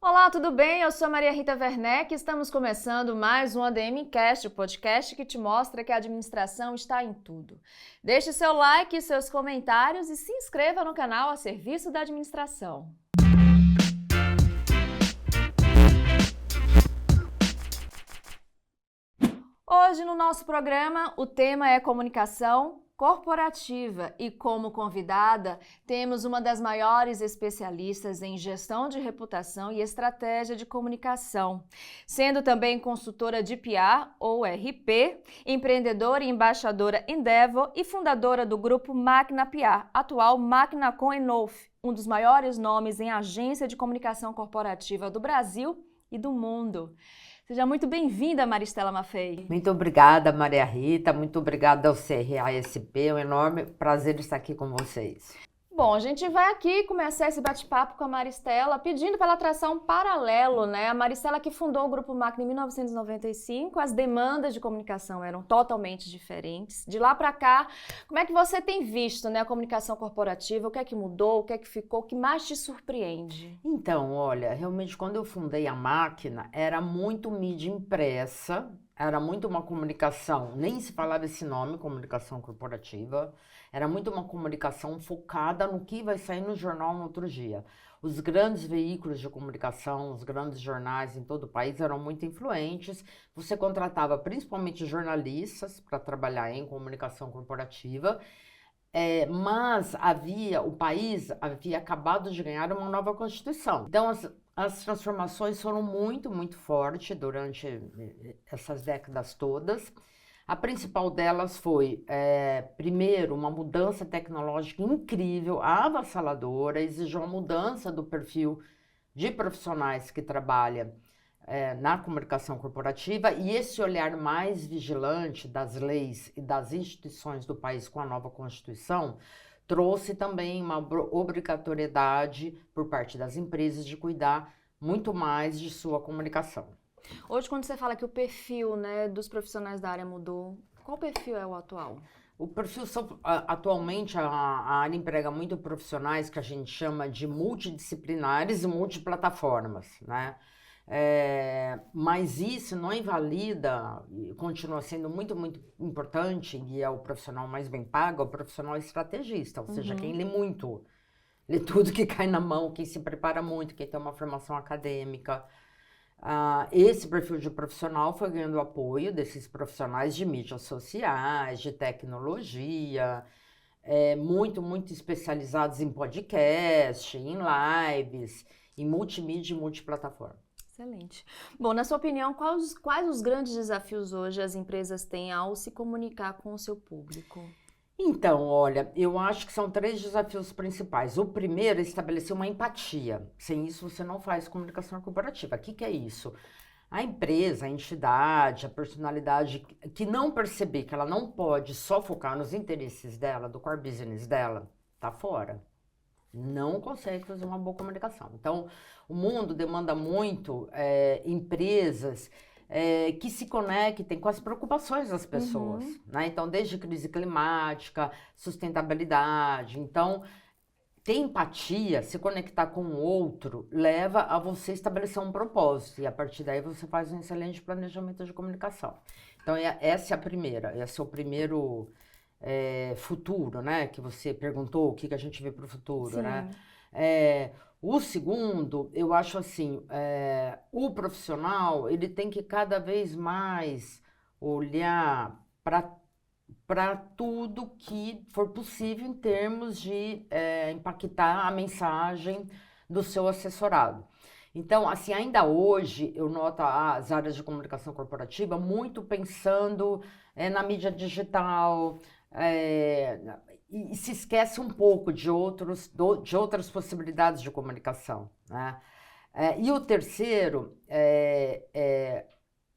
Olá, tudo bem? Eu sou Maria Rita Werneck e estamos começando mais um ADMcast, o podcast que te mostra que a administração está em tudo. Deixe seu like, seus comentários e se inscreva no canal a serviço da administração. Hoje no nosso programa o tema é comunicação corporativa e como convidada temos uma das maiores especialistas em gestão de reputação e estratégia de comunicação, sendo também consultora de PR ou RP, empreendedora e embaixadora Endeavor e fundadora do grupo Máquina PR, atual Máquina Com Enough, um dos maiores nomes em agência de comunicação corporativa do Brasil e do mundo. Seja muito bem-vinda, Maristela Maffei. Muito obrigada, Maria Rita. Muito obrigada ao CRASP. É um enorme prazer estar aqui com vocês. Bom, a gente vai aqui começar esse bate-papo com a Maristela, pedindo para ela traçar um paralelo, né? A Maristela que fundou o Grupo Máquina em 1995, as demandas de comunicação eram totalmente diferentes. De lá para cá, como é que você tem visto, né, a comunicação corporativa? O que é que mudou? O que é que ficou? O que mais te surpreende? Então, olha, realmente quando eu fundei a Máquina, era muito mídia impressa, era muito uma comunicação, nem se falava esse nome, comunicação corporativa, era muito uma comunicação focada no que vai sair no jornal no outro dia. Os grandes veículos de comunicação, os grandes jornais em todo o país eram muito influentes. Você contratava principalmente jornalistas para trabalhar em comunicação corporativa, mas o país havia acabado de ganhar uma nova Constituição. Então, as transformações foram muito, muito fortes durante essas décadas todas. A principal delas foi, primeiro, uma mudança tecnológica incrível, avassaladora, exigiu uma mudança do perfil de profissionais que trabalham na comunicação corporativa, e esse olhar mais vigilante das leis e das instituições do país com a nova Constituição trouxe também uma obrigatoriedade por parte das empresas de cuidar muito mais de sua comunicação. Hoje, quando você fala que o perfil, né, dos profissionais da área mudou, qual perfil é o atual? O perfil, atualmente, a área emprega muito profissionais que a gente chama de multidisciplinares e multiplataformas, né? Mas isso não invalida, e continua sendo muito, muito importante, e é o profissional mais bem pago, é o profissional estrategista, ou seja, quem lê muito, lê tudo que cai na mão, quem se prepara muito, quem tem uma formação acadêmica. Esse perfil de profissional foi ganhando apoio desses profissionais de mídias sociais, de tecnologia, muito, muito especializados em podcast, em lives, em multimídia e multiplataforma. Excelente. Bom, na sua opinião, quais os grandes desafios hoje as empresas têm ao se comunicar com o seu público? Então, olha, eu acho que são 3 desafios principais. O primeiro é estabelecer uma empatia. Sem isso, você não faz comunicação corporativa. O que é isso? A empresa, a entidade, a personalidade que não perceber que ela não pode só focar nos interesses dela, do core business dela, tá fora. Não consegue fazer uma boa comunicação. Então, o mundo demanda muito empresas que se conectem com as preocupações das pessoas, né? Então, desde crise climática, sustentabilidade. Então, ter empatia, se conectar com o outro, leva a você estabelecer um propósito. E a partir daí você faz um excelente planejamento de comunicação. Então, essa é a primeira, esse é o primeiro futuro, né? Que você perguntou, o que a gente vê para o futuro, né? O segundo, eu acho assim, o profissional, ele tem que cada vez mais olhar para tudo que for possível em termos de impactar a mensagem do seu assessorado. Então, assim, ainda hoje, eu noto as áreas de comunicação corporativa muito pensando na mídia digital, e se esquece um pouco de outras possibilidades de comunicação, né? E o terceiro,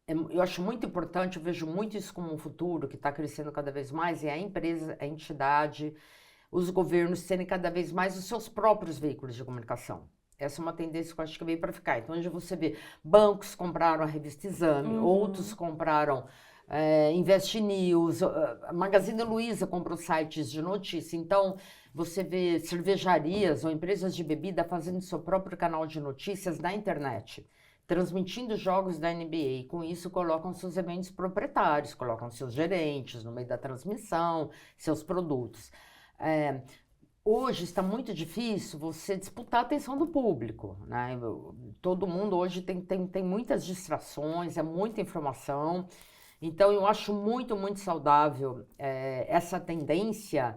eu acho muito importante, eu vejo muito isso como um futuro que está crescendo cada vez mais, é a empresa, a entidade, os governos terem cada vez mais os seus próprios veículos de comunicação. Essa é uma tendência que eu acho que veio para ficar. Então, hoje você vê, bancos compraram a revista Exame, outros compraram Invest News, a Magazine Luiza comprou sites de notícia. Então, você vê cervejarias ou empresas de bebida fazendo seu próprio canal de notícias na internet, transmitindo jogos da NBA. Com isso, colocam seus eventos proprietários, colocam seus gerentes no meio da transmissão, seus produtos. Hoje está muito difícil você disputar a atenção do público, né? Todo mundo hoje tem muitas distrações, é muita informação. Então, eu acho muito, muito saudável essa tendência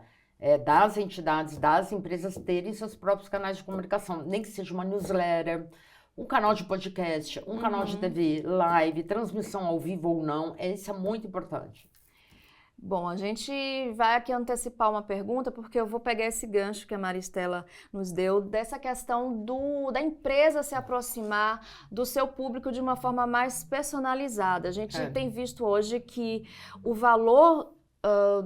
das entidades, das empresas terem seus próprios canais de comunicação, nem que seja uma newsletter, um canal de podcast, um canal de TV, live, transmissão ao vivo ou não. Isso é muito importante. Bom, a gente vai aqui antecipar uma pergunta, porque eu vou pegar esse gancho que a Maristela nos deu, dessa questão da empresa se aproximar do seu público de uma forma mais personalizada. A gente tem visto hoje que o valor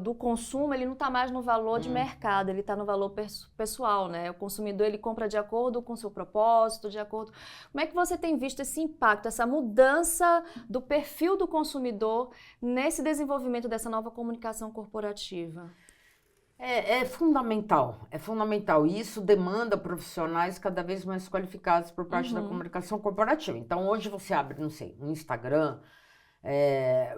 do consumo, ele não está mais no valor de mercado, ele está no valor pessoal, né? O consumidor, ele compra de acordo com o seu propósito, de acordo... Como é que você tem visto esse impacto, essa mudança do perfil do consumidor nesse desenvolvimento dessa nova comunicação corporativa? É fundamental, é fundamental. E isso demanda profissionais cada vez mais qualificados por parte da comunicação corporativa. Então, hoje você abre, não sei, um Instagram...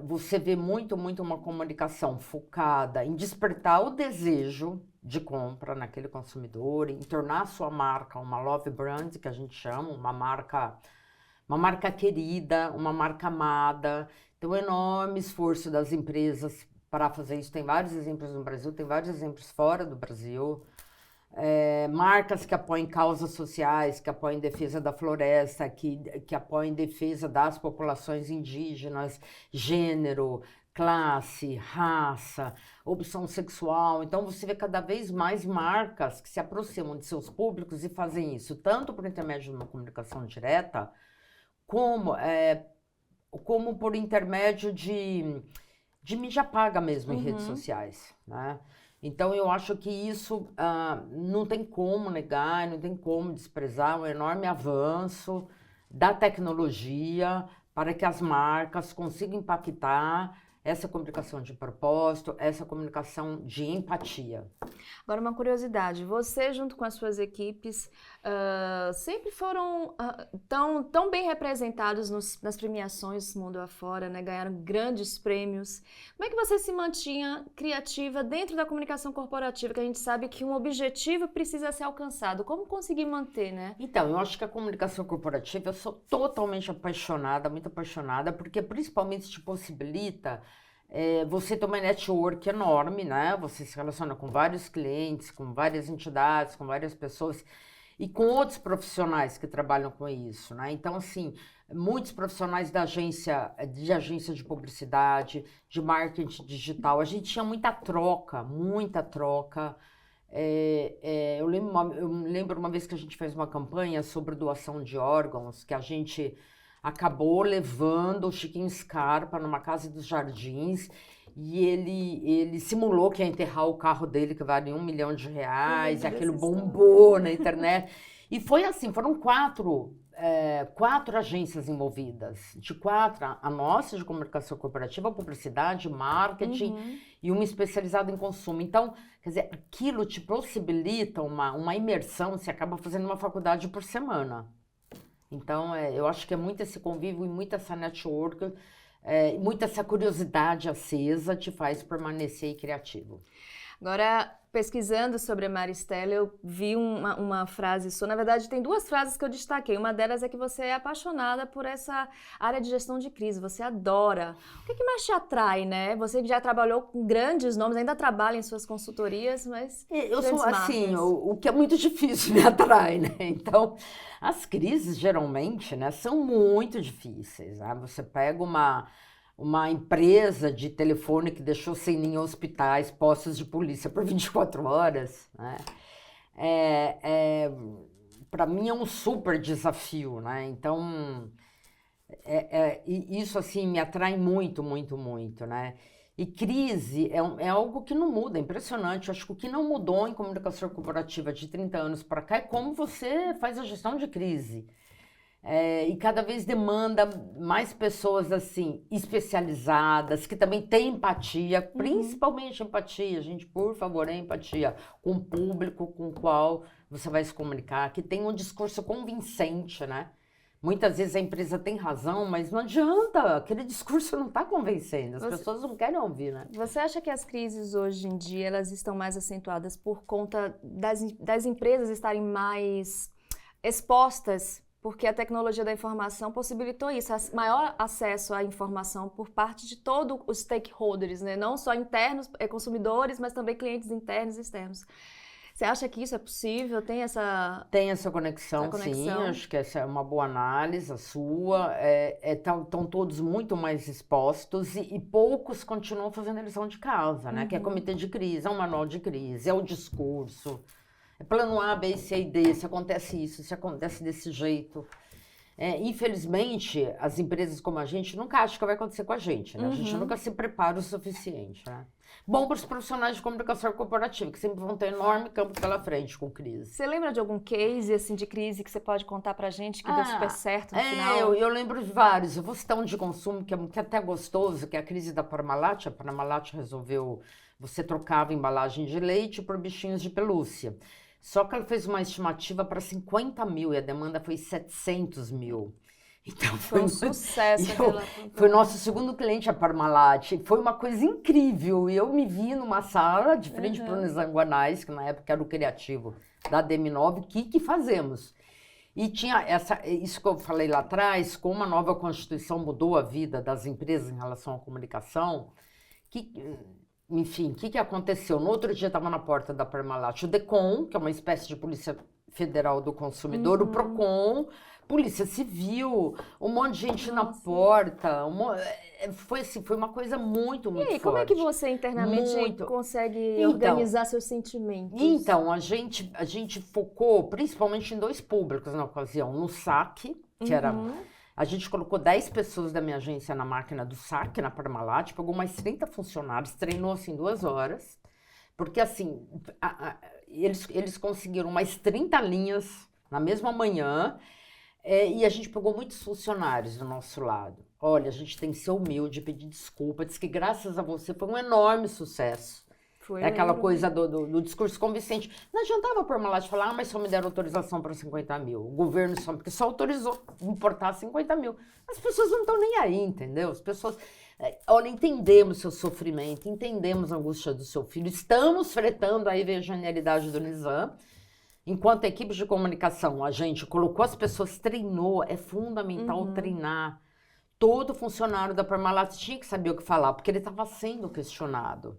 você vê muito uma comunicação focada em despertar o desejo de compra naquele consumidor, em tornar a sua marca uma love brand, que a gente chama, uma marca querida, uma marca amada. Então, enorme esforço das empresas para fazer isso. Tem vários exemplos no Brasil, tem vários exemplos fora do Brasil. Marcas que apoiam causas sociais, que apoiam defesa da floresta, que apoiam defesa das populações indígenas, gênero, classe, raça, opção sexual. Então, você vê cada vez mais marcas que se aproximam de seus públicos e fazem isso, tanto por intermédio de uma comunicação direta, como por intermédio de mídia paga mesmo em redes sociais, né? Então, eu acho que isso não tem como negar, não tem como desprezar o enorme avanço da tecnologia para que as marcas consigam impactar essa comunicação de propósito, essa comunicação de empatia. Agora, uma curiosidade, você junto com as suas equipes sempre foram tão bem representados nas premiações mundo afora, né? Ganharam grandes prêmios. Como é que você se mantinha criativa dentro da comunicação corporativa, que a gente sabe que um objetivo precisa ser alcançado? Como conseguir manter, né? Então, eu acho que a comunicação corporativa, eu sou totalmente apaixonada, muito apaixonada, porque principalmente te possibilita você ter uma network enorme, né? Você se relaciona com vários clientes, com várias entidades, com várias pessoas e com outros profissionais que trabalham com isso, né? Então, assim, muitos profissionais de agência de publicidade, de marketing digital, a gente tinha muita troca, muita troca. Eu lembro uma vez que a gente fez uma campanha sobre doação de órgãos, que a gente acabou levando o Chiquinho Scarpa numa casa dos Jardins e ele simulou que ia enterrar o carro dele, que vale R$1 milhão, e aquilo bombou na internet. E foi assim, foram quatro agências envolvidas, de quatro, a nossa de comunicação corporativa, publicidade, marketing e uma especializada em consumo. Então, quer dizer, aquilo te possibilita uma imersão, você acaba fazendo uma faculdade por semana. Então, eu acho que é muito esse convívio e muito essa network, muita essa curiosidade acesa te faz permanecer criativo. Agora, pesquisando sobre a Maristela, eu vi uma frase sua. Na verdade, tem duas frases que eu destaquei. Uma delas é que você é apaixonada por essa área de gestão de crise. Você adora. O que mais te atrai, né? Você que já trabalhou com grandes nomes, ainda trabalha em suas consultorias, mas... Eu sou assim, o que é muito difícil me atrai, né? Então, as crises, geralmente, né, são muito difíceis, né? Você pega uma empresa de telefone que deixou sem linha em hospitais, postos de polícia por 24 horas, né? Para mim é um super desafio, né? Então, isso assim me atrai muito, muito, muito, né? E crise é algo que não muda, é impressionante. Eu acho que o que não mudou em comunicação corporativa de 30 anos para cá é como você faz a gestão de crise. E cada vez demanda mais pessoas assim, especializadas, que também têm empatia, principalmente empatia, gente, por favor, empatia com o público com o qual você vai se comunicar, que tem um discurso convincente, né? Muitas vezes a empresa tem razão, mas não adianta, aquele discurso não está convencendo, as pessoas não querem ouvir, né? Você acha que as crises hoje em dia, elas estão mais acentuadas por conta das empresas estarem mais expostas, porque a tecnologia da informação possibilitou isso, maior acesso à informação por parte de todos os stakeholders, né? Não só internos, consumidores, mas também clientes internos e externos. Você acha que isso é possível? Tem essa conexão, sim. Acho que essa é uma boa análise, a sua. Estão todos muito mais expostos e poucos continuam fazendo a lição de casa, né? Que é comitê de crise, é um manual de crise, é o discurso, é plano A, B, C e D, se acontece isso, se acontece desse jeito. Infelizmente, as empresas como a gente nunca acham que vai acontecer com a gente, né? A gente nunca se prepara o suficiente, né? Bom para os profissionais de comunicação corporativa, que sempre vão ter enorme campo pela frente com crise. Você lembra de algum case assim, de crise que você pode contar pra gente que deu super certo no final? Eu lembro de vários. Eu vou citar um de consumo que é até gostoso, que é a crise da Parmalat. A Parmalat resolveu, você trocava embalagem de leite por bichinhos de pelúcia. Só que ela fez uma estimativa para 50 mil e a demanda foi 700 mil. Então foi um sucesso. Foi nosso segundo cliente, a Parmalat. Foi uma coisa incrível. E eu me vi numa sala de frente para o Nizanguanais, que na época era o criativo da DM9. O que fazemos? E tinha isso que eu falei lá atrás, como a nova Constituição mudou a vida das empresas em relação à comunicação. Enfim, o que aconteceu? No outro dia estava na porta da Parmalat o DECOM, que é uma espécie de Polícia Federal do Consumidor, o PROCON, Polícia Civil, um monte de gente na porta. Foi uma coisa muito forte. E aí, como é que você internamente consegue organizar seus sentimentos? Então, a gente focou principalmente em dois públicos na ocasião. No saque, que era... A gente colocou 10 pessoas da minha agência na máquina do saque, na Parmalat, pegou mais 30 funcionários, treinou assim 2 horas, porque assim, eles conseguiram mais 30 linhas na mesma manhã, e a gente pegou muitos funcionários do nosso lado. Olha, a gente tem que ser humilde, pedir desculpa, diz que graças a você foi um enorme sucesso. Aquela coisa do discurso convincente. Não adiantava a Parmalat falar, mas só me deram autorização para 50 mil. O governo porque só autorizou importar 50 mil. As pessoas não estão nem aí, entendeu? As pessoas, olha, entendemos seu sofrimento, entendemos a angústia do seu filho, estamos fretando, aí veio a genialidade do Nizam. Enquanto equipe de comunicação, a gente colocou as pessoas, treinou, é fundamental treinar. Todo funcionário da Parmalat tinha que saber o que falar, porque ele estava sendo questionado.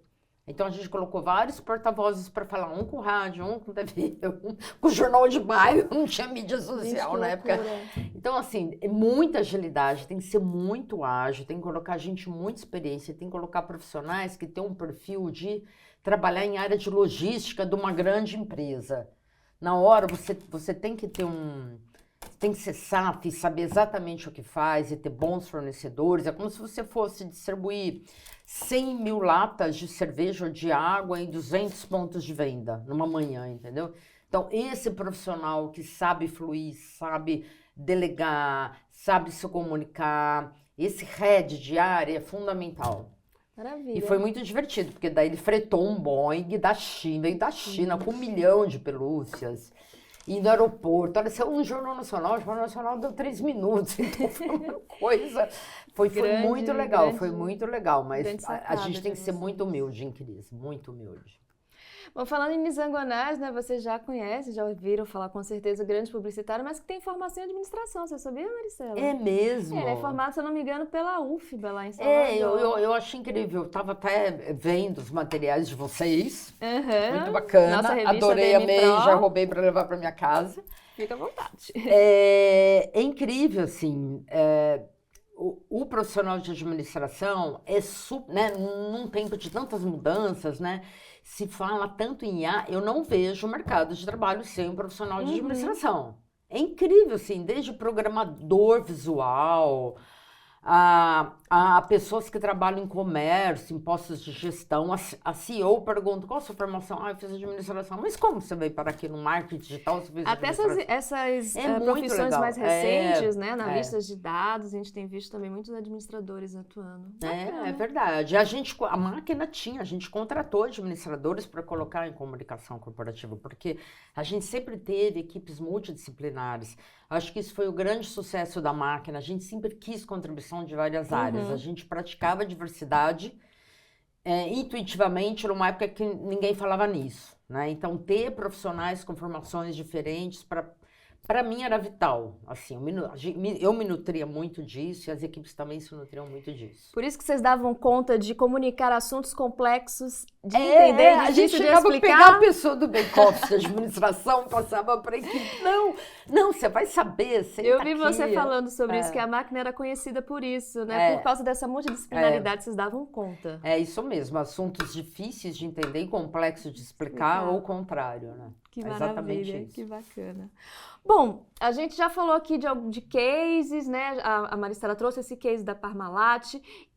Então, a gente colocou vários porta-vozes para falar, um com rádio, um com TV, um com jornal de bairro, não tinha mídia social na época. Então, assim, muita agilidade, tem que ser muito ágil, tem que colocar gente muito experiência, tem que colocar profissionais que têm um perfil de trabalhar em área de logística de uma grande empresa. Na hora, você tem que ter tem que ser SAF, saber exatamente o que faz e ter bons fornecedores. É como se você fosse distribuir 100 mil latas de cerveja ou de água em 200 pontos de venda numa manhã, entendeu? Então, esse profissional que sabe fluir, sabe delegar, sabe se comunicar, esse head de área é fundamental. Maravilha. E foi muito divertido, porque daí ele fretou um Boeing da China, veio da China com 1 milhão de pelúcias. E no aeroporto, olha, saiu no Jornal Nacional, o Jornal Nacional deu 3 minutos, então foi uma coisa, foi muito legal, foi muito legal, mas a gente tem que ser muito humilde em crise, muito humilde. Bom, falando em Nizanguanais, né, você já conhece, já ouviram falar com certeza, grande publicitário, mas que tem formação em administração, você sabia, Maricela? É mesmo? Ele é formado, se eu não me engano, pela UFBA lá em Salvador. Eu achei incrível, eu estava até vendo os materiais de vocês, muito bacana, nossa revista adorei, amei, já roubei para levar para minha casa. Fica à vontade. É incrível, assim, o profissional de administração né, num tempo de tantas mudanças, né? Se fala tanto em IA, eu não vejo o mercado de trabalho sem um profissional de administração. É incrível, assim, desde programador visual, a pessoas que trabalham em comércio, em postos de gestão. A CEO pergunta, qual a sua formação? Eu fiz administração. Mas como você veio para aqui no marketing digital? Você fez até essas muito profissões legal. mais recentes, né? Na lista de dados, a gente tem visto também muitos administradores atuando. É verdade. A máquina a gente contratou administradores para colocar em comunicação corporativa, porque a gente sempre teve equipes multidisciplinares. Acho que isso foi o grande sucesso da máquina. A gente sempre quis contribuição de várias áreas. A gente praticava diversidade intuitivamente numa época que ninguém falava nisso, né? Então, ter profissionais com formações diferentes para mim era vital. Assim, eu me nutria muito disso e as equipes também se nutriam muito disso. Por isso que vocês davam conta de comunicar assuntos complexos, de entender, a gente chegava a pegar a pessoa do back-office, da administração, passava para a equipe. Não, você vai saber, Eu vi você falando sobre isso, que a máquina era conhecida por isso, né? Por causa dessa multidisciplinaridade, vocês davam conta. É isso mesmo, assuntos difíceis de entender e complexos de explicar, ou o contrário, né? Que maravilha, que bacana. Bom, a gente já falou aqui de cases, né? A Maristela trouxe esse case da Parmalat.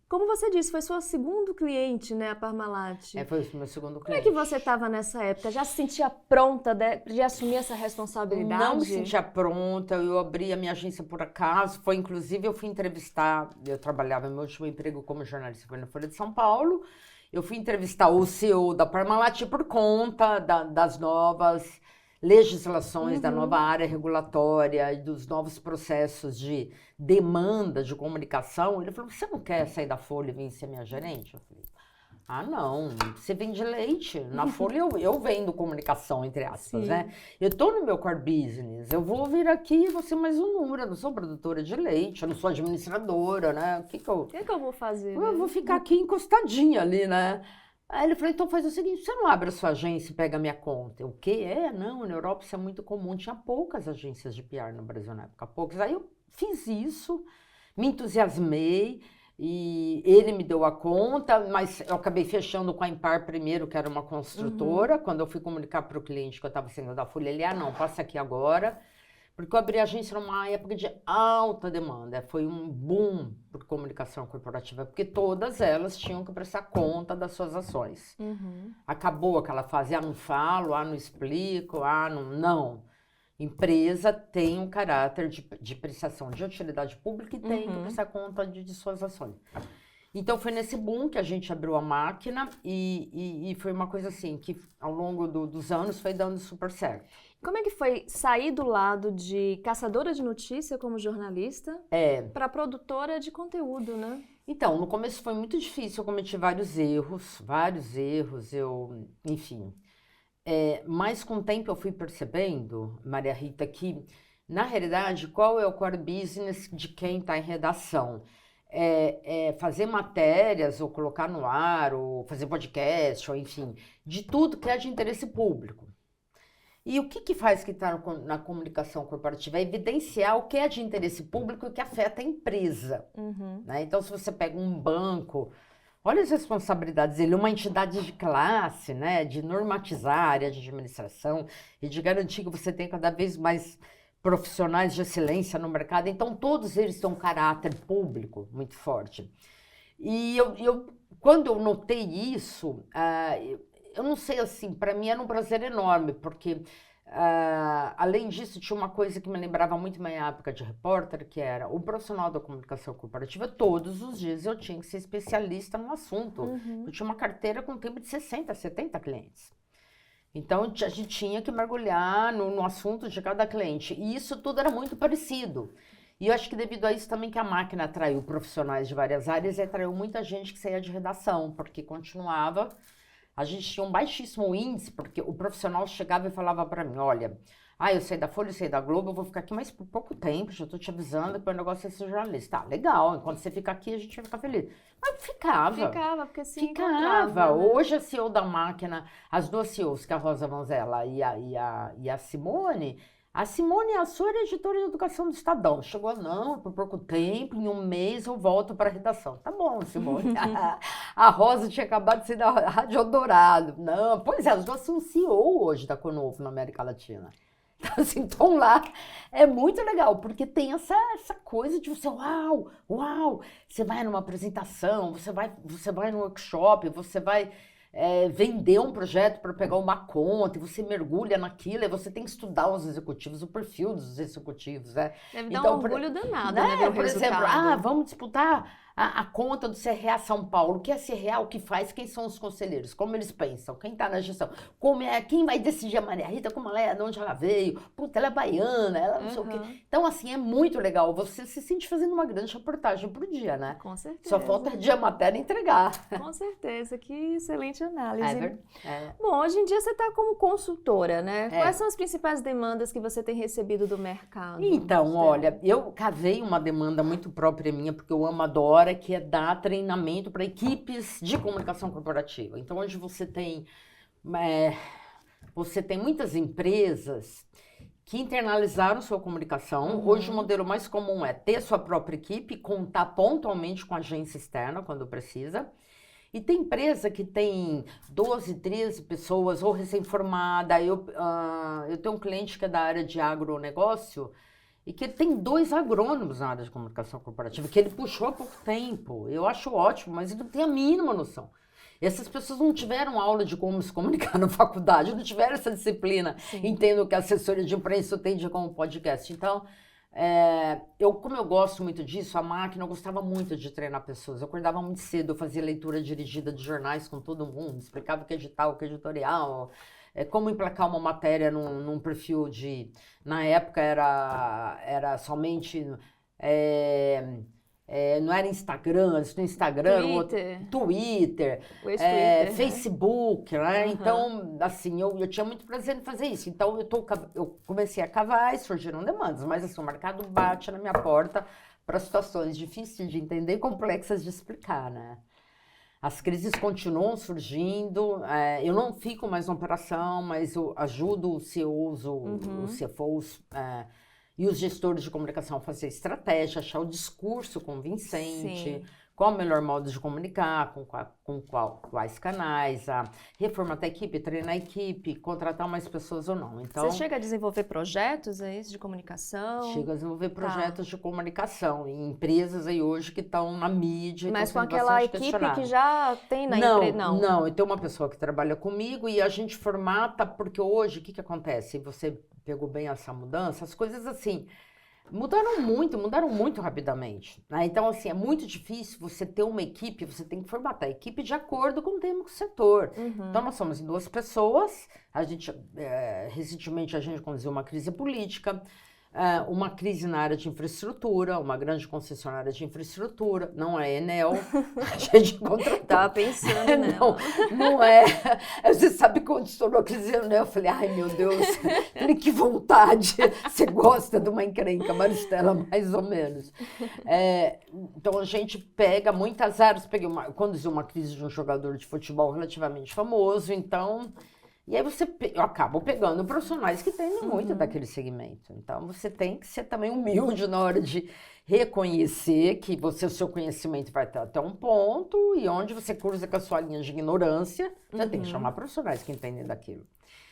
Como você disse, foi seu segundo cliente, né, a Parmalat? Foi o meu segundo cliente. Como é que você estava nessa época? Já se sentia pronta de assumir essa responsabilidade? Não me sentia pronta, eu abri a minha agência por acaso. Inclusive, eu fui entrevistar, eu trabalhava no meu último emprego como jornalista, foi na Folha de São Paulo. Eu fui entrevistar o CEO da Parmalat por conta das novas legislações, da nova área regulatória e dos novos processos de demanda de comunicação. Ele falou, você não quer sair da Folha e vir ser minha gerente? Eu falei, não, você vende leite. Na Folha eu vendo comunicação, entre aspas, né? Eu tô no meu core business, eu vou vir aqui e vou ser mais um número. Eu não sou produtora de leite, eu não sou administradora, né? O que eu vou fazer? Eu vou ficar aqui encostadinha ali, né? Aí ele falou, então faz o seguinte, você não abre a sua agência e pega a minha conta? O quê? Não, na Europa isso é muito comum. Tinha poucas agências de PR no Brasil na época, poucas. Aí eu fiz isso, me entusiasmei e ele me deu a conta, mas eu acabei fechando com a Impar primeiro, que era uma construtora. Quando eu fui comunicar para o cliente que eu estava saindo da Folha, ele, não, passa aqui agora. Porque eu abri a agência numa época de alta demanda. Foi um boom por comunicação corporativa, porque todas elas tinham que prestar conta das suas ações. Acabou aquela fase, não falo, não explico, não. Empresa tem um caráter de prestação de utilidade pública e tem que prestar conta de suas ações. Então, foi nesse boom que a gente abriu a máquina e foi uma coisa assim, que ao longo dos anos foi dando super certo. Como é que foi sair do lado de caçadora de notícia como jornalista para produtora de conteúdo, né? Então, no começo foi muito difícil, eu cometi vários erros, enfim. Mas com o tempo eu fui percebendo, Maria Rita, que na realidade qual é o core business de quem está em redação? Fazer matérias, ou colocar no ar, ou fazer podcast, ou enfim, de tudo que é de interesse público. E o que faz que está na comunicação corporativa? É evidenciar o que é de interesse público e que afeta a empresa. Né? Então, se você pega um banco, olha as responsabilidades dele, uma entidade de classe, né? De normatizar a área de administração e de garantir que você tem cada vez mais profissionais de excelência no mercado. Então, todos eles têm um caráter público muito forte. E quando eu notei isso, eu não sei, assim, para mim era um prazer enorme, porque, além disso, tinha uma coisa que me lembrava muito minha época de repórter, que era o profissional da comunicação corporativa, todos os dias eu tinha que ser especialista no assunto. Eu tinha uma carteira com tempo de 60, 70 clientes. Então, a gente tinha que mergulhar no assunto de cada cliente. E isso tudo era muito parecido. E eu acho que devido a isso também que a máquina atraiu profissionais de várias áreas e atraiu muita gente que saía de redação, porque continuava... A gente tinha um baixíssimo índice, porque o profissional chegava e falava para mim, olha, eu saí da Folha, eu saí da Globo, eu vou ficar aqui mais por pouco tempo, já estou te avisando que o negócio é ser jornalista. Legal, enquanto você ficar aqui, a gente vai ficar feliz. Mas ficava, porque se ficava. Né? Hoje a CEO da máquina, as duas CEOs, que é a Rosa Manzella e a Simone... A Simone, a sua era editora de educação do Estadão. Chegou, não, por pouco tempo, em um mês eu volto para a redação. Tá bom, Simone. A Rosa tinha acabado de ser da Rádio Eldorado. Não, pois é, as duas são CEO hoje da Conovo na América Latina. Assim, então lá é muito legal, porque tem essa coisa de você, uau, você vai numa apresentação, você vai num workshop, você vai vender um projeto para pegar uma conta, e você mergulha naquilo, e você tem que estudar os executivos, o perfil dos executivos, né? Deve dar Então, um orgulho danado, né, ver o por exemplo, resultado. vamos disputar a conta do CRA São Paulo. O que é CRA, o que faz, quem são os conselheiros, como eles pensam, quem está na gestão, quem vai decidir a Maria Rita, como ela é, de onde ela veio, puta, ela é baiana, ela não sei o quê. Então, assim, é muito legal, você se sente fazendo uma grande reportagem por dia, né? Com certeza. Só falta dia matéria entregar. Com certeza, que excelente análise. É verdade. Bom, hoje em dia você está como consultora, né? É. Quais são as principais demandas que você tem recebido do mercado? Então, olha, eu cavei uma demanda muito própria minha, porque eu amo a Dora, que é dar treinamento para equipes de comunicação corporativa. Então, hoje você tem muitas empresas que internalizaram sua comunicação. Hoje o modelo mais comum é ter sua própria equipe, contar pontualmente com agência externa quando precisa. E tem empresa que tem 12, 13 pessoas ou recém-formada. Eu tenho um cliente que é da área de agronegócio e que ele tem 2 agrônomos na área de comunicação corporativa, que ele puxou há pouco tempo. Eu acho ótimo, mas ele não tem a mínima noção. Essas pessoas não tiveram aula de como se comunicar na faculdade, não tiveram essa disciplina. Entendo que a assessoria de imprensa entende como podcast. Então, como eu gosto muito disso, a máquina, eu gostava muito de treinar pessoas. Eu acordava muito cedo, eu fazia leitura dirigida de jornais com todo mundo, explicava o que é edital, o que é editorial, como emplacar uma matéria num perfil de... Na época era somente... não era Instagram, antes do Instagram, Twitter, Facebook, né? Então, assim, eu tinha muito prazer em fazer isso. Então, eu comecei a cavar e surgiram demandas, mas assim, o mercado bate na minha porta para situações difíceis de entender e complexas de explicar, né? As crises continuam surgindo, eu não fico mais na operação, mas eu ajudo os CEOs, os CFOs, e os gestores de comunicação a fazer estratégia, achar o discurso convincente, qual o melhor modo de comunicar, quais canais, reformatar a equipe, treinar a equipe, contratar mais pessoas ou não. Então, você chega a desenvolver projetos de comunicação? Chega a desenvolver projetos de comunicação em empresas aí hoje que estão na mídia. Mas com aquela equipe que já tem na empresa? Não, eu tenho uma pessoa que trabalha comigo e a gente formata, porque hoje o que acontece? Você pegou bem essa mudança, as coisas assim mudaram muito rapidamente, né? Então, assim, é muito difícil você ter uma equipe, você tem que formatar a equipe de acordo com o tema do setor. Então, nós somos em 2 pessoas, recentemente a gente conduziu uma crise política, uma crise na área de infraestrutura, uma grande concessionária de infraestrutura, não é Enel, a gente contratou. Estava pensando, né? Não é. Você sabe quando estourou a crise Enel, eu falei, ai meu Deus, falei, que vontade, você gosta de uma encrenca, Maristela, mais ou menos. Então a gente pega muitas áreas, conduzi uma crise de um jogador de futebol relativamente famoso, então... E aí eu acabo pegando profissionais que entendem muito daquele segmento. Então, você tem que ser também humilde na hora de reconhecer que o seu conhecimento vai até um ponto e onde você cruza com a sua linha de ignorância, você tem que chamar profissionais que entendem daquilo.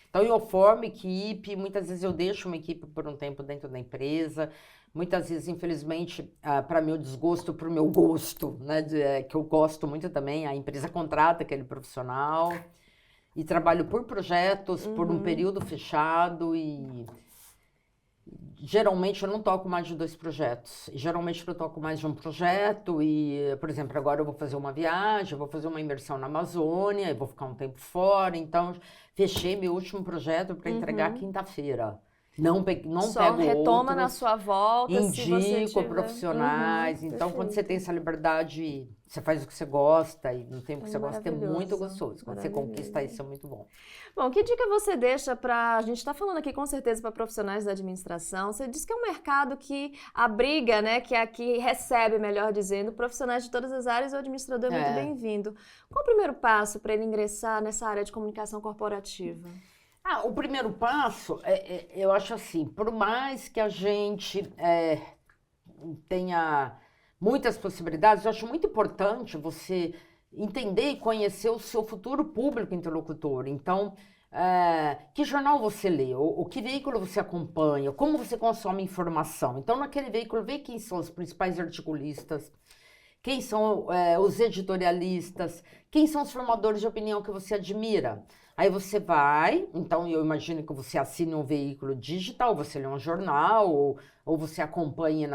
Então, eu formo equipe, muitas vezes eu deixo uma equipe por um tempo dentro da empresa, muitas vezes, infelizmente, para meu desgosto, para o meu gosto, né, que eu gosto muito também, a empresa contrata aquele profissional... E trabalho por projetos, por um período fechado e... Geralmente eu não toco mais de 2 projetos. Geralmente eu toco mais de um projeto e, por exemplo, agora eu vou fazer uma viagem, eu vou fazer uma imersão na Amazônia, eu vou ficar um tempo fora. Então, fechei meu último projeto para entregar quinta-feira. Não só pego retoma outros, na sua volta, indico se você tiver... profissionais. Então, quando você tem essa liberdade, você faz o que você gosta e no tempo que você gosta, é muito gostoso. Quando você conquista isso, é muito bom. Bom, que dica você deixa para... A gente está falando aqui com certeza para profissionais da administração. Você diz que é um mercado que abriga, né, que aqui recebe, melhor dizendo, profissionais de todas as áreas. O administrador é muito bem-vindo. Qual o primeiro passo para ele ingressar nessa área de comunicação corporativa? O primeiro passo, eu acho assim, por mais que a gente tenha muitas possibilidades, eu acho muito importante você entender e conhecer o seu futuro público interlocutor. Então, Que jornal você lê, o que veículo você acompanha, como você consome informação. Então, naquele veículo, vê quem são os principais articulistas, quem são os editorialistas, quem são os formadores de opinião que você admira. Aí você vai, então eu imagino que você assine um veículo digital, você lê um jornal, ou você acompanhe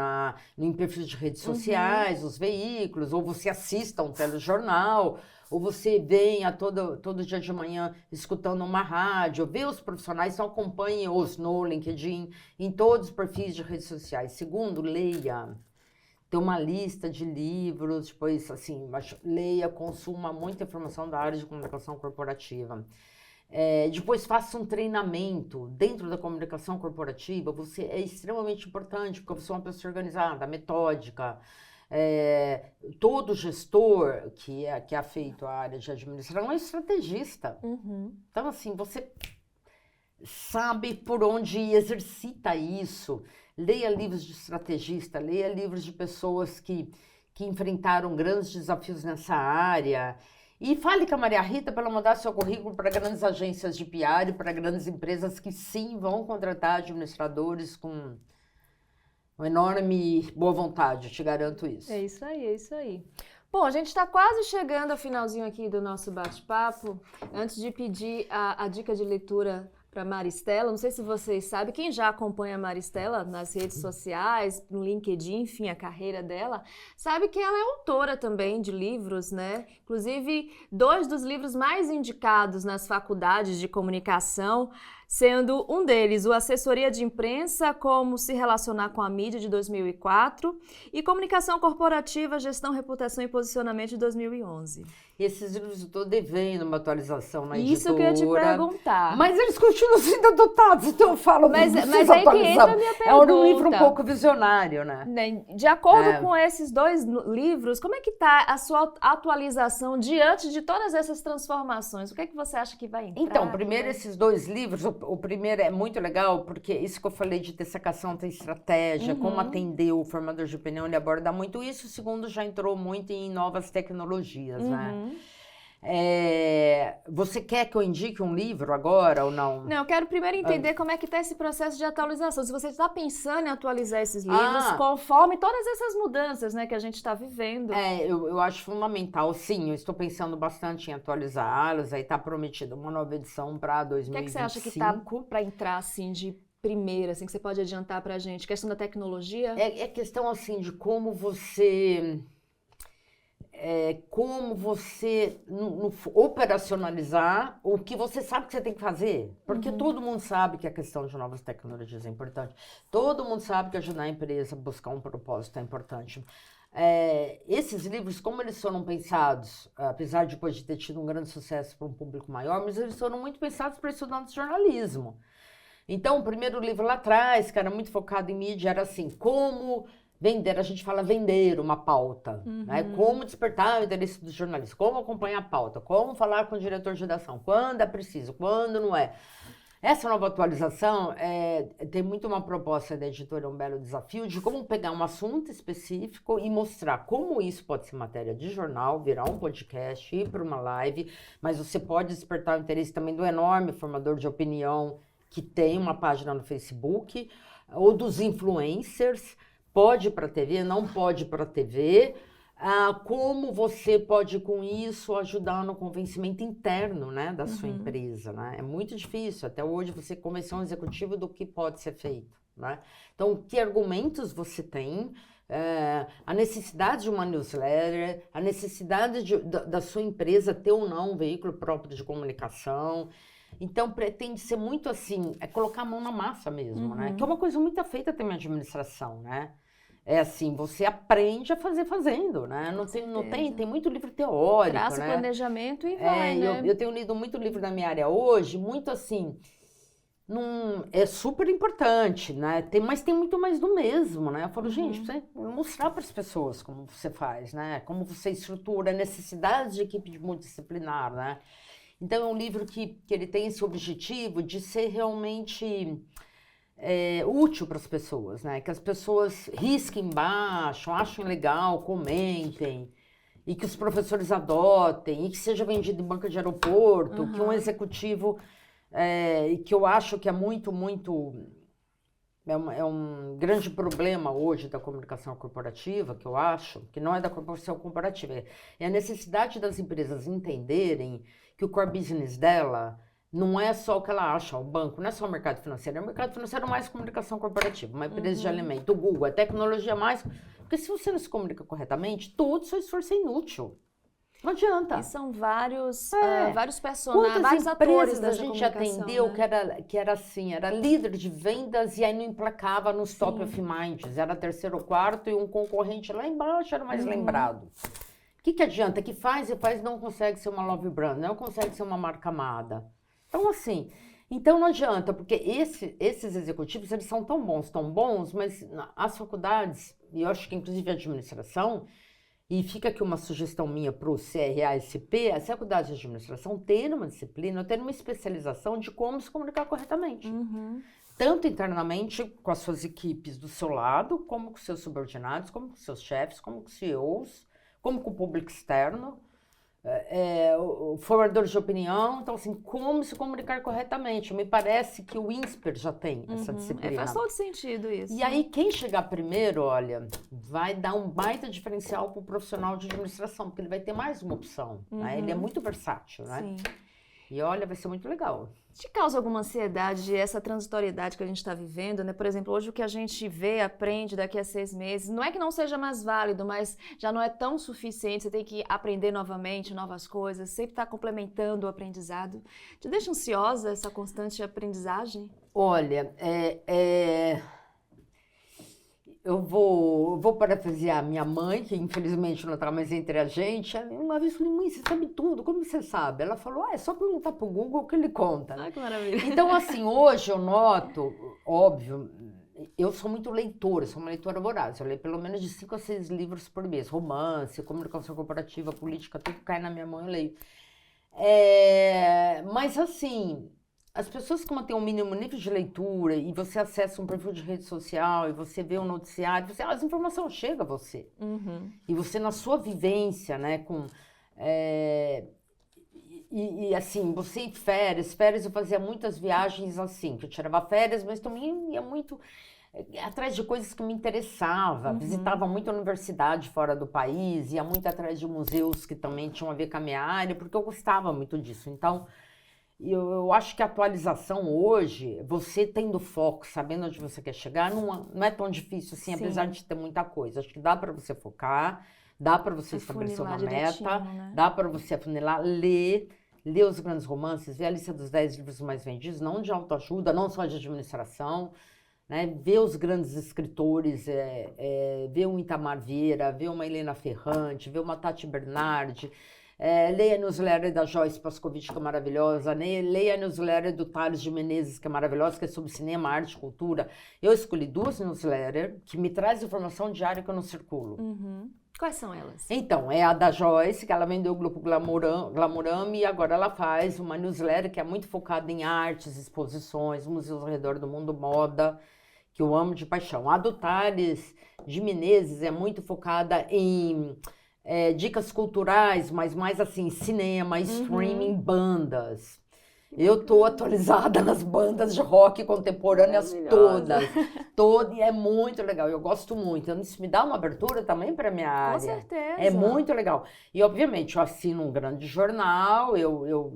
em perfis de redes sociais, os veículos, ou você assista um telejornal, ou você venha todo dia de manhã escutando uma rádio, vê os profissionais, então acompanhe-os no LinkedIn, em todos os perfis de redes sociais. Segundo, leia. Tem uma lista de livros, depois, assim, leia, consuma muita informação da área de comunicação corporativa. Depois faça um treinamento dentro da comunicação corporativa. Você é extremamente importante, porque você é uma pessoa organizada, metódica. Todo gestor que é feito a área de administração é estrategista. Então, assim, você sabe por onde exercita isso. Leia livros de estrategista, leia livros de pessoas que enfrentaram grandes desafios nessa área. E fale com a Maria Rita para ela mandar seu currículo para grandes agências de PR e para grandes empresas que sim vão contratar administradores com uma enorme boa vontade, eu te garanto isso. É isso aí, é isso aí. Bom, a gente está quase chegando ao finalzinho aqui do nosso bate-papo. Antes de pedir a dica de leitura para Maristela, não sei se vocês sabem, quem já acompanha a Maristela nas redes sociais, no LinkedIn, enfim, a carreira dela, sabe que ela é autora também de livros, né? Inclusive, 2 dos livros mais indicados nas faculdades de comunicação, sendo um deles o Assessoria de Imprensa, Como se Relacionar com a Mídia, de 2004, e Comunicação Corporativa, Gestão, Reputação e Posicionamento, de 2011. Esses livros eu estou devendo uma atualização na editora. Isso que eu ia te perguntar. Mas eles continuam sendo adotados, então eu falo, mas aí atualizar. Que entra a minha pergunta. É um livro um pouco visionário, né? De acordo com esses 2 livros, como é que está a sua atualização diante de todas essas transformações? O que é que você acha que vai entrar? Então, primeiro, esses 2 livros, o primeiro é muito legal, porque isso que eu falei de dessecação, ter estratégia, como atender o formador de opinião, ele aborda muito isso. O segundo já entrou muito em novas tecnologias, né? Você quer que eu indique um livro agora ou não? Não, eu quero primeiro entender como é que está esse processo de atualização. Se você está pensando em atualizar esses livros conforme todas essas mudanças, né, que a gente está vivendo. Eu acho fundamental, sim. Eu estou pensando bastante em atualizá-los. Aí está prometida uma nova edição para 2025. O que você acha que está para entrar, assim, de primeira, assim, que você pode adiantar para a gente? Questão da tecnologia? É questão, assim, de como você operacionalizar o que você sabe que você tem que fazer. Porque todo mundo sabe que a questão de novas tecnologias é importante. Todo mundo sabe que ajudar a empresa a buscar um propósito é importante. Esses livros, como eles foram pensados, apesar de depois de ter tido um grande sucesso para um público maior, mas eles foram muito pensados para estudantes de jornalismo. Então, o primeiro livro lá atrás, que era muito focado em mídia, era assim, como vender, a gente fala vender uma pauta, né? Como despertar o interesse dos jornalistas, como acompanhar a pauta, como falar com o diretor de redação, quando é preciso, quando não é. Essa nova atualização tem muito uma proposta da editora Um Belo Desafio de como pegar um assunto específico e mostrar como isso pode ser matéria de jornal, virar um podcast, ir para uma live, mas você pode despertar o interesse também do enorme formador de opinião que tem uma página no Facebook, ou dos influencers. Pode ir para a TV, não pode ir para a TV. Como você pode, com isso, ajudar no convencimento interno, né, da sua empresa, né? É muito difícil, até hoje, você convencer um executivo do que pode ser feito, né? Então, que argumentos você tem? A necessidade de uma newsletter, a necessidade da sua empresa ter ou não um veículo próprio de comunicação. Então, pretende ser muito assim, colocar a mão na massa mesmo, né? Que é uma coisa muito feita também na administração, né? É assim, você aprende a fazer fazendo, né? Tem muito livro teórico, Traça né? planejamento e vai, né? Eu tenho lido muito livro da minha área hoje, muito assim, é super importante, né? Mas tem muito mais do mesmo, né? Eu falo, gente, você mostrar para as pessoas como você faz, né? Como você estrutura a necessidade de equipe multidisciplinar, né? Então, é um livro que ele tem esse objetivo de ser realmente útil para as pessoas, né? Que as pessoas risquem embaixo, achem legal, comentem, e que os professores adotem, e que seja vendido em banca de aeroporto, que um executivo e que eu acho que é um grande problema hoje da comunicação corporativa, que eu acho, que não é da comunicação corporativa, é a necessidade das empresas entenderem que o core business dela não é só o que ela acha, o banco, não é só o mercado financeiro, é o mercado financeiro mais comunicação corporativa, uma empresa de alimento, o Google, a tecnologia mais, porque se você não se comunica corretamente, todo o seu esforço é inútil. Não adianta. E são vários personagens, Quantas vários atores empresas a dessa gente comunicação, atendeu né? que era assim, era líder de vendas e aí não emplacava nos top of minds, era terceiro ou quarto e um concorrente lá embaixo era mais lembrado. O que adianta? Que faz e faz não consegue ser uma love brand, não consegue ser uma marca amada. Então assim, então não adianta, porque esses executivos, eles são tão bons, mas as faculdades, e eu acho que inclusive a administração, e fica aqui uma sugestão minha para o CRA-SP, a faculdade de administração ter uma disciplina, ter uma especialização de como se comunicar corretamente. Tanto internamente com as suas equipes do seu lado, como com seus subordinados, como com seus chefes, como com CEOs, como com o público externo, formadores de opinião. Então, assim, como se comunicar corretamente. Me parece que o INSPER já tem essa disciplina. Faz todo sentido isso. E aí, quem chegar primeiro, olha, vai dar um baita diferencial para o profissional de administração, porque ele vai ter mais uma opção, né? Ele é muito versátil, né? Sim. E olha, vai ser muito legal. Te causa alguma ansiedade essa transitoriedade que a gente está vivendo, né? Por exemplo, hoje o que a gente vê, aprende daqui a 6 meses, não é que não seja mais válido, mas já não é tão suficiente, você tem que aprender novamente, novas coisas, sempre estar complementando o aprendizado. Te deixa ansiosa essa constante aprendizagem? Olha, eu vou parafrasear minha mãe, que infelizmente não está mais entre a gente. Uma vez eu falei, mãe, você sabe tudo, como você sabe? Ela falou, é só perguntar para o Google que ele conta. Ai, que maravilha. Então, assim, hoje eu noto, óbvio, eu sou muito leitora, sou uma leitora voraz. Eu leio pelo menos de 5 a 6 livros por mês. Romance, comunicação corporativa, política, tudo que cai na minha mão eu leio. Mas, assim, as pessoas que mantêm um mínimo nível de leitura e você acessa um perfil de rede social e você vê um noticiário, as informações chegam a você. E você, na sua vivência, né, assim, você em férias, eu fazia muitas viagens assim, que eu tirava férias, mas também ia muito atrás de coisas que me interessavam. Visitava muito a universidade fora do país, ia muito atrás de museus que também tinham a ver com a minha área, porque eu gostava muito disso. Então, eu acho que a atualização hoje, você tendo foco, sabendo onde você quer chegar, não é tão difícil assim, apesar de ter muita coisa. Acho que dá para você focar, dá para você estabelecer uma meta, né? dá para você afunilar, ler os grandes romances, ver a lista dos 10 livros mais vendidos, não de autoajuda, não só de administração, né? Ver os grandes escritores, ver um Itamar Vieira, ver uma Helena Ferrante, ver uma Tati Bernardi. Leia a newsletter da Joyce Pascovitch, que é maravilhosa, leia a newsletter do Tales de Menezes, que é maravilhosa, que é sobre cinema, arte e cultura. Eu escolhi 2 newsletters que me trazem informação diária que eu não circulo. Quais são elas? Então, é a da Joyce, que ela vendeu o grupo Glamourama, e agora ela faz uma newsletter que é muito focada em artes, exposições, museus ao redor do mundo, moda, que eu amo de paixão. A do Tales de Menezes é muito focada em dicas culturais, mas mais assim, cinema, streaming, bandas. Eu tô atualizada nas bandas de rock contemporâneas todas, e é muito legal, eu gosto muito. Isso me dá uma abertura também para minha área. Com certeza. É muito legal. E, obviamente, eu assino um grande jornal, eu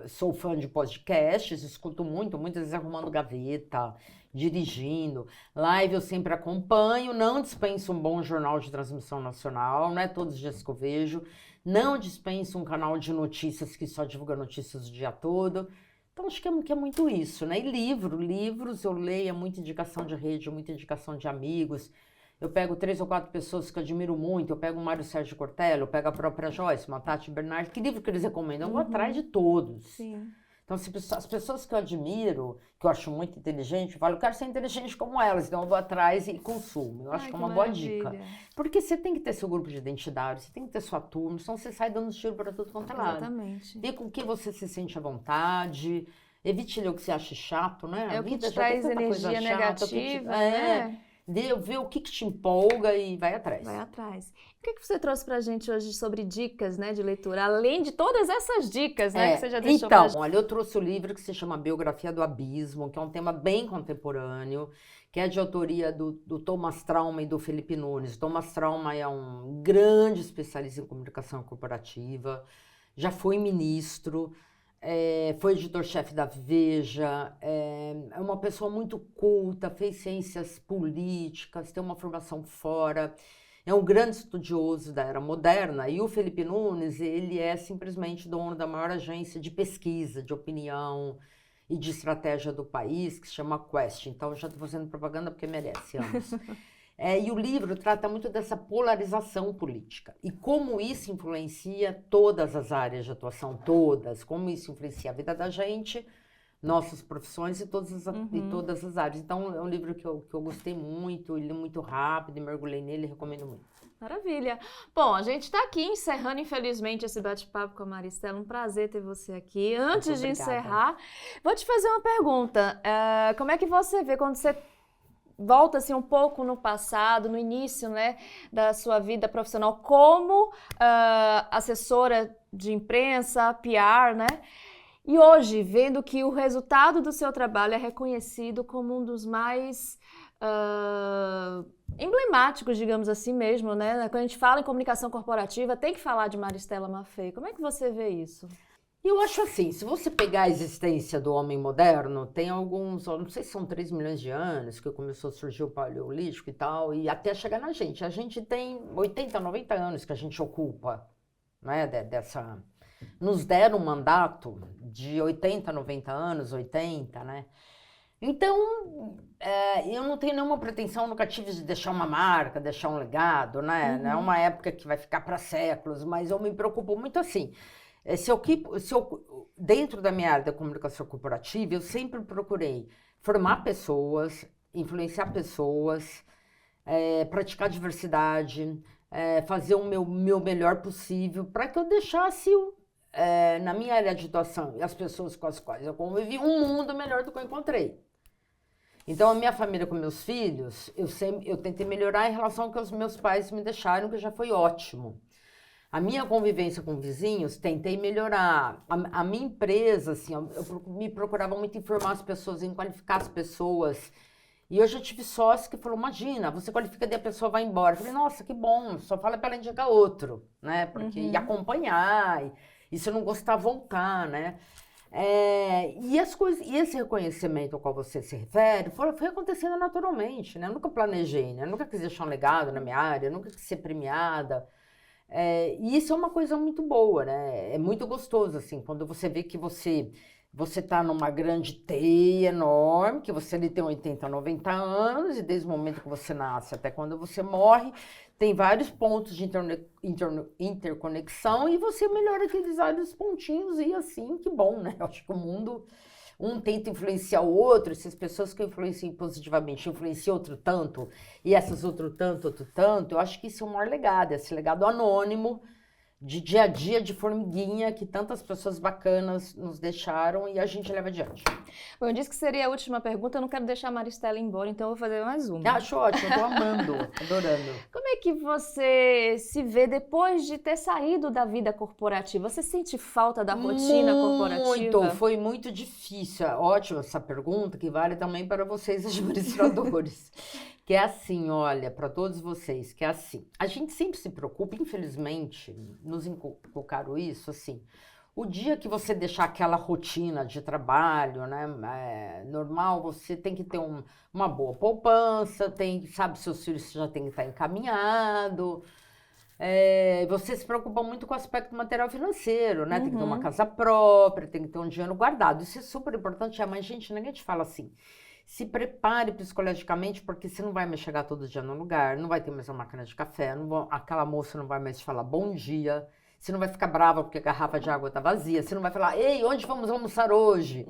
sou fã de podcasts, escuto muito, muitas vezes arrumando gaveta, dirigindo. Live eu sempre acompanho, não dispenso um bom jornal de transmissão nacional, não é todos os dias que eu vejo. Não dispenso um canal de notícias que só divulga notícias o dia todo. Então, acho que é muito isso, né? E livros eu leio, é muita indicação de rede, muita indicação de amigos. Eu pego 3 ou 4 pessoas que eu admiro muito, eu pego o Mário Sérgio Cortella, eu pego a própria Joyce, uma Tati Bernardi. Que livro que eles recomendam? Eu vou atrás de todos. Sim. Então, as pessoas que eu admiro, que eu acho muito inteligente, eu falo, eu quero ser inteligente como elas, então eu vou atrás e consumo. Eu acho que é uma boa dica. Porque você tem que ter seu grupo de identidade, você tem que ter sua turma, senão você sai dando tiro para tudo quanto é lado. Exatamente. Vê com que você se sente à vontade, evite ler o que você acha chato, né? É o que te traz energia negativa, né? Vê o que te empolga e vai atrás. Vai atrás. O que você trouxe pra gente hoje sobre dicas, né, de leitura? Além de todas essas dicas, né, que você já deixou pra gente. Olha, eu trouxe o livro que se chama Biografia do Abismo, que é um tema bem contemporâneo, que é de autoria do Thomas Trauma e do Felipe Nunes. O Thomas Trauma é um grande especialista em comunicação corporativa, já foi ministro, foi editor-chefe da Veja, é uma pessoa muito culta, fez ciências políticas, tem uma formação fora, é um grande estudioso da era moderna. E o Felipe Nunes, ele é simplesmente dono da maior agência de pesquisa, de opinião e de estratégia do país, que se chama Quest. Então, eu já estou fazendo propaganda porque merece, anos. E o livro trata muito dessa polarização política e como isso influencia todas as áreas de atuação, como isso influencia a vida da gente, nossas profissões e todas as áreas. Então, é um livro que eu gostei muito, li muito rápido, mergulhei nele e recomendo muito. Maravilha. Bom, a gente está aqui encerrando, infelizmente, esse bate-papo com a Maristela. Um prazer ter você aqui. Antes de encerrar, vou te fazer uma pergunta. Como é que você vê quando você volta assim um pouco no passado, no início, né, da sua vida profissional como assessora de imprensa, PR, né? E hoje, vendo que o resultado do seu trabalho é reconhecido como um dos mais emblemáticos, digamos assim mesmo, né? Quando a gente fala em comunicação corporativa, tem que falar de Maristela Maffei. Como é que você vê isso? Eu acho assim, se você pegar a existência do homem moderno, tem alguns, não sei se são 3 milhões de anos que começou a surgir o paleolítico e tal, e até chegar na gente. A gente tem 80, 90 anos que a gente ocupa, né, nos deram um mandato de 80, 90 anos, 80, né? Então, eu não tenho nenhuma pretensão, nunca tive de deixar uma marca, deixar um legado, né? Não é uma época que vai ficar para séculos, mas eu me preocupo muito assim. Dentro da minha área da comunicação corporativa, eu sempre procurei formar pessoas, influenciar pessoas, praticar diversidade, fazer o meu melhor possível para que eu deixasse, na minha área de atuação e as pessoas com as quais eu convivi, um mundo melhor do que eu encontrei. Então, a minha família com meus filhos, eu tentei melhorar em relação ao que os meus pais me deixaram, que já foi ótimo. A minha convivência com vizinhos, tentei melhorar. A minha empresa, assim, eu me procurava muito informar as pessoas, em qualificar as pessoas. E eu já tive sócio que falou, imagina, você qualifica e a pessoa vai embora. Eu falei, nossa, que bom, só fala para ela indicar outro, né? Porque e acompanhar, e se não gostar, voltar, né? E esse reconhecimento ao qual você se refere foi acontecendo naturalmente, né? Eu nunca planejei, né? Eu nunca quis deixar um legado na minha área, nunca quis ser premiada. E isso é uma coisa muito boa, né? É muito gostoso, assim, quando você vê que você está numa grande teia enorme, que você ali tem 80, 90 anos, e desde o momento que você nasce até quando você morre, tem vários pontos de interconexão, e você melhora aqueles vários pontinhos, e assim, que bom, né? Eu acho que o mundo, um tenta influenciar o outro, se as pessoas que influenciam positivamente influenciam outro tanto, e essas outro tanto, eu acho que isso é o maior legado, esse legado anônimo, de dia a dia, de formiguinha, que tantas pessoas bacanas nos deixaram e a gente leva adiante. Bom, eu disse que seria a última pergunta, eu não quero deixar a Maristela embora, então eu vou fazer mais uma. Acho ótimo, eu tô amando, adorando. Como é que você se vê depois de ter saído da vida corporativa? Você sente falta da rotina corporativa? Muito, foi muito difícil. Ótima essa pergunta, que vale também para vocês, administradores. Que é assim, olha, para todos vocês, que é assim. A gente sempre se preocupa, infelizmente, nos inculcaram isso, assim. O dia que você deixar aquela rotina de trabalho, né, normal, você tem que ter uma boa poupança, sabe, seus filhos já têm que estar encaminhados. Você se preocupa muito com o aspecto material financeiro, né? Tem que ter uma casa própria, tem que ter um dinheiro guardado. Isso é super importante, mas, gente, ninguém te fala assim. Se prepare psicologicamente, porque você não vai mais chegar todo dia no lugar, não vai ter mais uma máquina de café, aquela moça não vai mais te falar bom dia, você não vai ficar brava porque a garrafa de água está vazia, você não vai falar, ei, onde vamos almoçar hoje?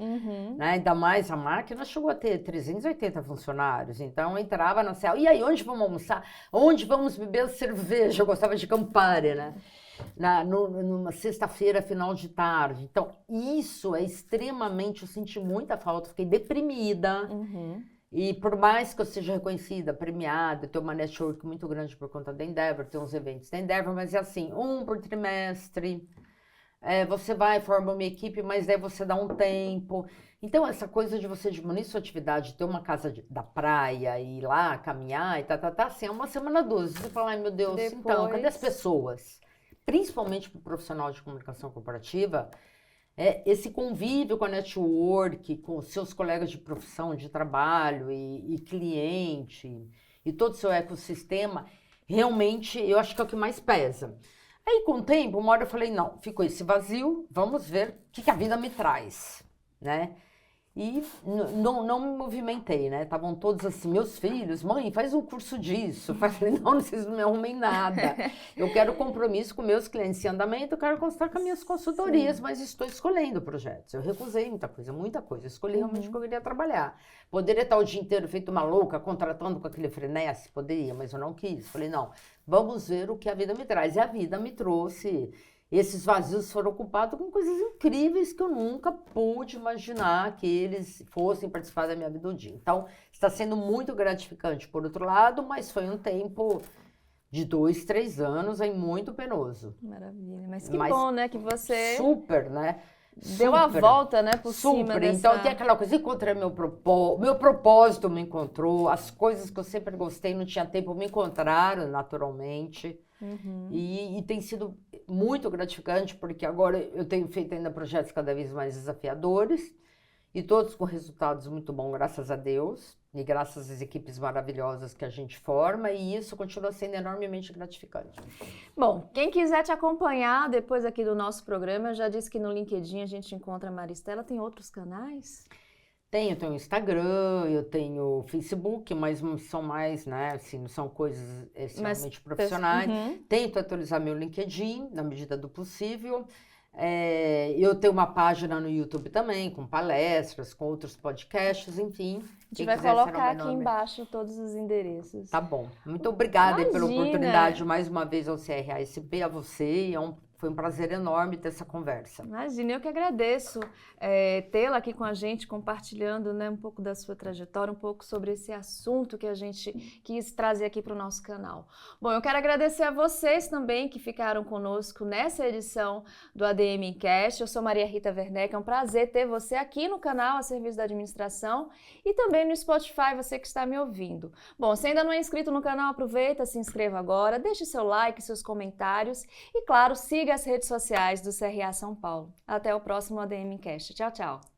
Né? Ainda mais a máquina chegou a ter 380 funcionários, então entrava na cela, e aí, onde vamos almoçar? Onde vamos beber cerveja? Eu gostava de Campari, né? Numa sexta-feira, final de tarde. Então, isso é extremamente... Eu senti muita falta, fiquei deprimida. E por mais que eu seja reconhecida, premiada, tenho uma network muito grande por conta da Endeavor, tenho uns eventos da Endeavor, mas é assim, um por trimestre, você vai, forma uma equipe, mas daí você dá um tempo. Então, essa coisa de você diminuir sua atividade, ter uma casa da praia, ir lá, caminhar e assim, é uma semana, duas. Você fala, ai meu Deus, então, cadê as pessoas? Principalmente para o profissional de comunicação corporativa, esse convívio com a network, com os seus colegas de profissão, de trabalho e cliente, e todo o seu ecossistema, realmente eu acho que é o que mais pesa. Aí, com o tempo, uma hora eu falei, não, ficou esse vazio, vamos ver o que a vida me traz, né? E não me movimentei, né? Estavam todos assim, meus filhos, mãe, faz um curso disso. Eu falei, não vocês não me arrumem nada. Eu quero compromisso com meus clientes em andamento, eu quero constar com as minhas consultorias, sim, mas estou escolhendo projetos. Eu recusei muita coisa. Eu escolhi realmente o que eu queria trabalhar. Poderia estar o dia inteiro feito uma louca, contratando com aquele frenesi, poderia, mas eu não quis. Falei, não, vamos ver o que a vida me traz. E a vida me trouxe... Esses vazios foram ocupados com coisas incríveis que eu nunca pude imaginar que eles fossem participar da minha vida um dia. Então, está sendo muito gratificante, por outro lado, mas foi um tempo de 2, 3 anos aí muito penoso. Maravilha, mas que bom, né, que você... Super, né? Deu a volta, né, por cima dessa... Então, tem aquela coisa, encontrei meu propósito me encontrou, as coisas que eu sempre gostei, não tinha tempo, me encontraram naturalmente. Uhum. E tem sido muito gratificante, porque agora eu tenho feito ainda projetos cada vez mais desafiadores, e todos com resultados muito bons, graças a Deus, e graças às equipes maravilhosas que a gente forma, e isso continua sendo enormemente gratificante. Bom, quem quiser te acompanhar depois aqui do nosso programa, eu já disse que no LinkedIn a gente encontra a Maristela, tem outros canais? Eu tenho Instagram, eu tenho Facebook, mas são mais, né, assim, não são coisas extremamente profissionais. Uhum. Tento atualizar meu LinkedIn, na medida do possível. Eu tenho uma página no YouTube também, com palestras, com outros podcasts, enfim. A gente vai colocar aqui embaixo todos os endereços. Tá bom. Muito obrigada pela oportunidade, mais uma vez, ao CRASP, a você. Foi um prazer enorme ter essa conversa. Imagina, eu que agradeço tê-la aqui com a gente, compartilhando, né, um pouco da sua trajetória, um pouco sobre esse assunto que a gente quis trazer aqui para o nosso canal. Bom, eu quero agradecer a vocês também que ficaram conosco nessa edição do ADM Cast. Eu sou Maria Rita Werneck, é um prazer ter você aqui no canal a serviço da administração e também no Spotify, você que está me ouvindo. Bom, se ainda não é inscrito no canal, aproveita, se inscreva agora, deixe seu like, seus comentários e, claro, siga as redes sociais do CRA São Paulo. Até o próximo ADM Cast. Tchau, tchau!